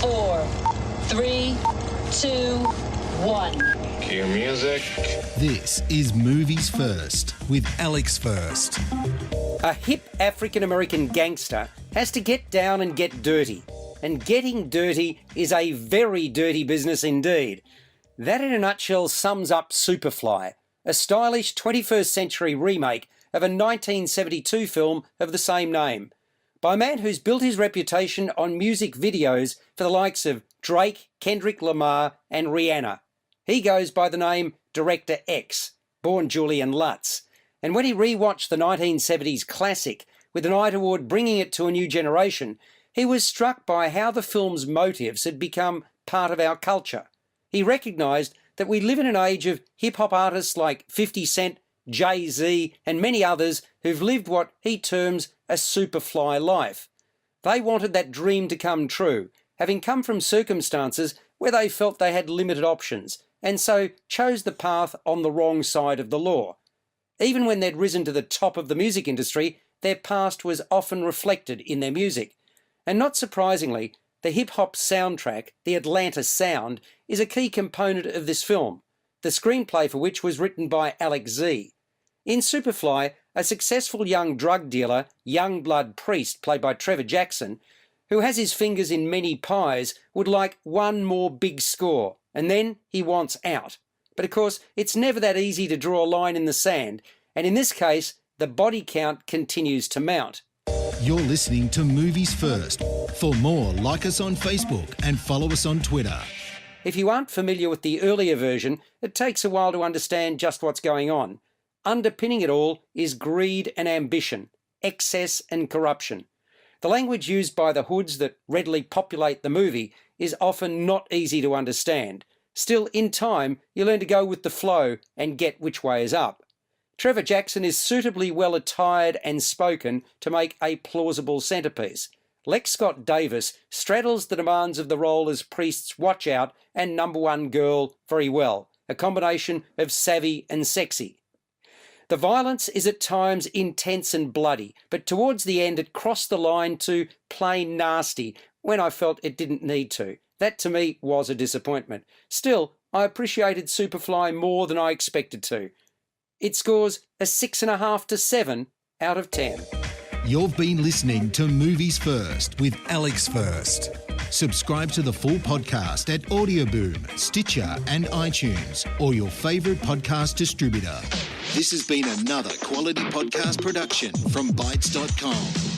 4, 3, 2, 1. Cue music. This is Movies First with Alex First. A hip African-American gangster has to get down and get dirty. And getting dirty is a very dirty business indeed. That in a nutshell sums up Superfly, a stylish 21st century remake of a 1972 film of the same name, by a man who's built his reputation on music videos for the likes of Drake, Kendrick Lamar and Rihanna. He goes by the name Director X, born Julian Lutz. And when he rewatched the 1970s classic, with an eye toward bringing it to a new generation, he was struck by how the film's motives had become part of our culture. He recognised that we live in an age of hip-hop artists like 50 Cent, Jay-Z and many others who've lived what he terms a Superfly life. They wanted that dream to come true, having come from circumstances where they felt they had limited options, and so chose the path on the wrong side of the law. Even when they'd risen to the top of the music industry, their past was often reflected in their music. And not surprisingly, the hip-hop soundtrack, the Atlanta Sound, is a key component of this film, the screenplay for which was written by Alex Z. In Superfly, a successful young drug dealer, Youngblood Priest, played by Trevor Jackson, who has his fingers in many pies, would like one more big score, and then he wants out. But of course, it's never that easy to draw a line in the sand, and in this case, the body count continues to mount. You're listening to Movies First. For more, like us on Facebook and follow us on Twitter. If you aren't familiar with the earlier version, it takes a while to understand just what's going on. Underpinning it all is greed and ambition, excess and corruption. The language used by the hoods that readily populate the movie is often not easy to understand. Still, in time, you learn to go with the flow and get which way is up. Trevor Jackson is suitably well attired and spoken to make a plausible centrepiece. Lex Scott Davis straddles the demands of the role as Priest's watch-out and number one girl very well, a combination of savvy and sexy. The violence is at times intense and bloody, but towards the end it crossed the line to plain nasty when I felt it didn't need to. That to me was a disappointment. Still, I appreciated Superfly more than I expected to. It scores a 6.5 to 7 out of 10. You've been listening to Movies First with Alex First. Subscribe to the full podcast at Audioboom, Stitcher and iTunes, or your favourite podcast distributor. This has been another quality podcast production from Bytes.com.